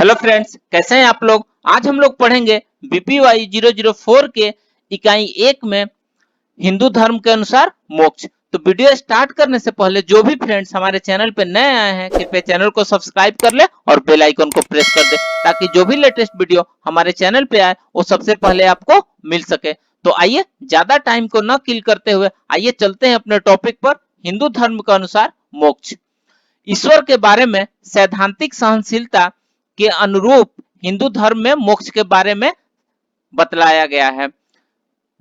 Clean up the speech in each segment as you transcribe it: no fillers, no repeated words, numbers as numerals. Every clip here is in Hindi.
हेलो फ्रेंड्स, कैसे हैं आप लोग। आज हम लोग पढ़ेंगे बीपीवाई 004 के इकाई 1 में हिंदू धर्म के अनुसार मोक्ष। तो वीडियो स्टार्ट करने से पहले जो भी फ्रेंड्स हमारे चैनल पे नए आए हैं कृपया चैनल को सब्सक्राइब कर ले और बेल आइकन को प्रेस कर दे ताकि जो भी लेटेस्ट वीडियो हमारे चैनल पे आए वो सबसे पहले आपको मिल सके। तो आइए ज्यादा टाइम को न किल करते हुए आइए चलते हैं अपने टॉपिक पर। हिंदू धर्म के अनुसार मोक्ष। ईश्वर के बारे में सैद्धांतिक सहनशीलता के अनुरूप हिंदू धर्म में मोक्ष के बारे में बतलाया गया है।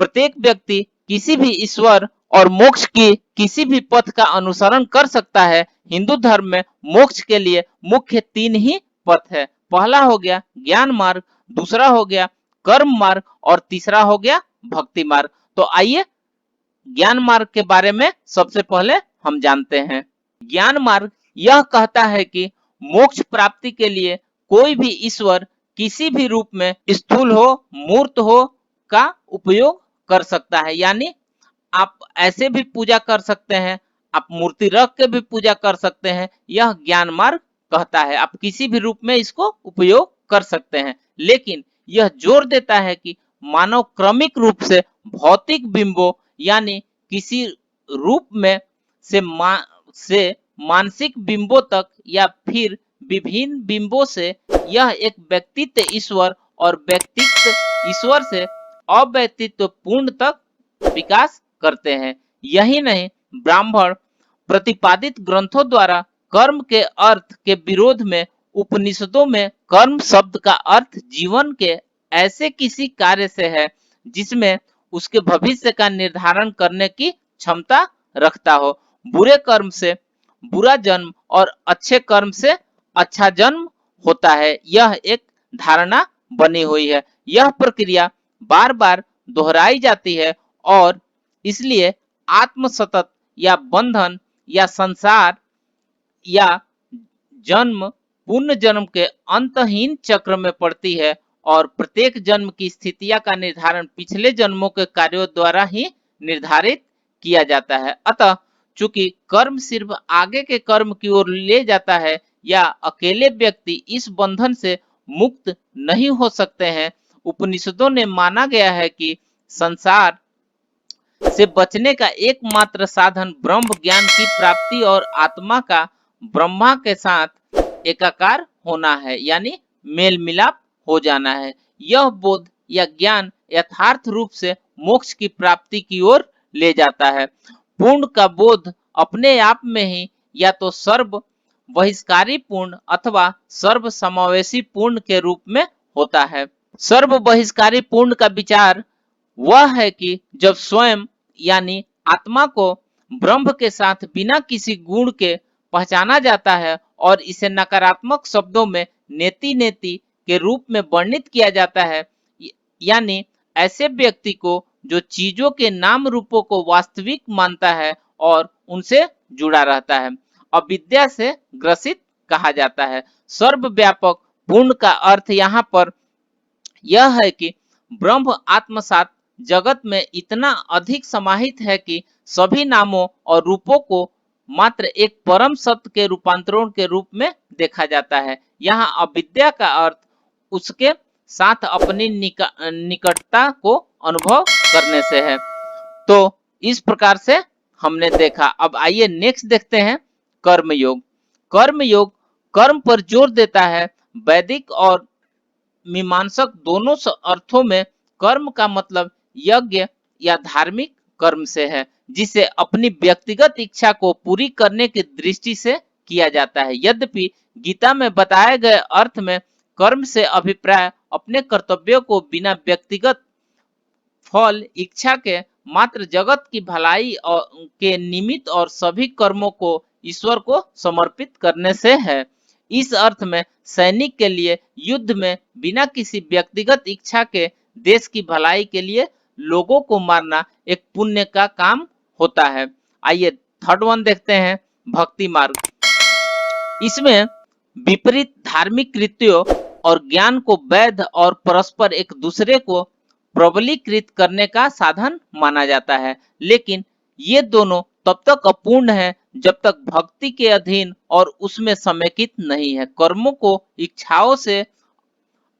प्रत्येक व्यक्ति किसी भी ईश्वर और मोक्ष की किसी भी पथ का अनुसरण कर सकता है। हिंदू धर्म में मोक्ष के लिए मुख्य 3 ही पथ है। पहला हो गया ज्ञान मार्ग, दूसरा हो गया कर्म मार्ग और तीसरा हो गया भक्ति मार्ग। तो आइए ज्ञान मार्ग के बारे में सबसे पहले हम जानते हैं। ज्ञान मार्ग यह कहता है कि मोक्ष प्राप्ति के लिए कोई भी ईश्वर किसी भी रूप में स्थूल हो मूर्त हो का उपयोग कर सकता है। यानी आप ऐसे भी पूजा कर सकते हैं, आप मूर्ति रख के भी पूजा कर सकते हैं। यह ज्ञान मार्ग कहता है आप किसी भी रूप में इसको उपयोग कर सकते हैं। लेकिन यह जोर देता है कि मानव क्रमिक रूप से भौतिक बिंबों यानी किसी रूप में से मानसिक बिंबों तक या फिर विभिन्न बिंबों से यह एक व्यक्तित्व ईश्वर और व्यक्तित्व ईश्वर से अव्यक्तित्व पूर्ण तक विकास करते हैं। यही नहीं, ब्राह्मण प्रतिपादित ग्रंथों द्वारा कर्म के अर्थ के विरोध में उपनिषदों में कर्म शब्द का अर्थ जीवन के ऐसे किसी कार्य से है जिसमें उसके भविष्य का निर्धारण करने की क्षमता रखता हो। बुरे कर्म से बुरा जन्म और अच्छे कर्म से अच्छा जन्म होता है, यह एक धारणा बनी हुई है। यह प्रक्रिया बार बार दोहराई जाती है और इसलिए आत्मसतत या बंधन या संसार या जन्म पुण्य जन्म के अंतहीन चक्र में पड़ती है और प्रत्येक जन्म की स्थितियां का निर्धारण पिछले जन्मों के कार्यों द्वारा ही निर्धारित किया जाता है। अतः चूंकि कर्म सिर्फ आगे के कर्म की ओर ले जाता है या अकेले व्यक्ति इस बंधन से मुक्त नहीं हो सकते हैं, उपनिषदों ने माना गया है कि संसार से बचने का एकमात्र साधन ब्रह्म ज्ञान की प्राप्ति और आत्मा का ब्रह्मा के साथ एकाकार होना है, यानी मेल मिलाप हो जाना है। यह बोध या ज्ञान यथार्थ रूप से मोक्ष की प्राप्ति की ओर ले जाता है। पूर्ण का बोध अपने आप में ही या तो सर्व बहिष्कारी पूर्ण अथवा सर्व समावेशी पूर्ण के रूप में होता है। सर्व बहिष्कारी पूर्ण का विचार वह है कि जब स्वयं यानी आत्मा को ब्रह्म के साथ बिना किसी गुण के पहचाना जाता है और इसे नकारात्मक शब्दों में नेति नेति के रूप में वर्णित किया जाता है, यानी ऐसे व्यक्ति को जो चीजों के नाम रूपों को वास्तविक मानता है और उनसे जुड़ा रहता है, अविद्या से ग्रसित कहा जाता है। सर्वव्यापक पूर्ण का अर्थ यहाँ पर यह है कि ब्रह्म आत्मसात जगत में इतना अधिक समाहित है कि सभी नामों और रूपों को मात्र एक परम सत्य के रूपांतरण के रूप में देखा जाता है। यहाँ अविद्या का अर्थ उसके साथ अपनी निकटता को अनुभव करने से है। तो इस प्रकार से हमने देखा। अब आइए नेक्स्ट देखते हैं कर्म योग। कर्म योग कर्म पर जोर देता है। वैदिक और मीमांसक दोनों अर्थों में कर्म का मतलब यज्ञ या धार्मिक कर्म से है जिसे अपनी व्यक्तिगत इच्छा को पूरी करने की दृष्टि से किया जाता है। यद्यपि गीता में बताए गए अर्थ में कर्म से अभिप्राय अपने कर्तव्यों को बिना व्यक्तिगत फल इच्छा के मात्र जगत की भलाई के निमित्त और सभी कर्मों को ईश्वर को समर्पित करने से है। इस अर्थ में सैनिक के लिए युद्ध में बिना किसी व्यक्तिगत इच्छा के देश की भलाई के लिए लोगों को मारना एक पुण्य का काम होता है। आइए थर्ड वन देखते हैं, भक्ति मार्ग। इसमें विपरीत धार्मिक कृत्यों और ज्ञान को वैध और परस्पर एक दूसरे को प्रबलीकृत करने का साधन माना जाता है, लेकिन ये दोनों तब तक अपूर्ण है जब तक भक्ति के अधीन और उसमें समेकित नहीं है। कर्मों को इच्छाओं से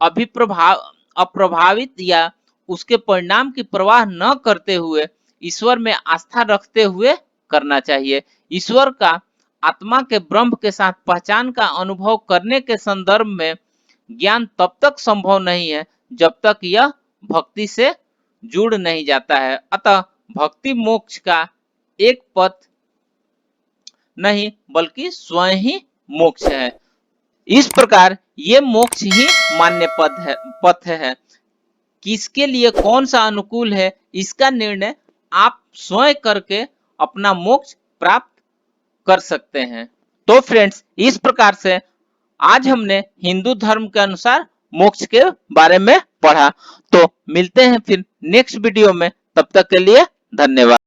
अप्रभावित या उसके परिणाम की परवाह न करते हुए ईश्वर में आस्था रखते हुए करना चाहिए। ईश्वर का आत्मा के ब्रह्म के साथ पहचान का अनुभव करने के संदर्भ में ज्ञान तब तक संभव नहीं है जब तक यह भक्ति से जुड़ नहीं जाता है। अतः भक्ति मोक्ष का एक पथ नहीं बल्कि स्वयं ही मोक्ष है। इस प्रकार ये मोक्ष ही मान्य पथ है। किसके लिए कौन सा अनुकूल है इसका निर्णय आप स्वयं करके अपना मोक्ष प्राप्त कर सकते हैं। तो फ्रेंड्स, इस प्रकार से आज हमने हिंदू धर्म के अनुसार मोक्ष के बारे में पढ़ा। तो मिलते हैं फिर नेक्स्ट वीडियो में, तब तक के लिए धन्यवाद।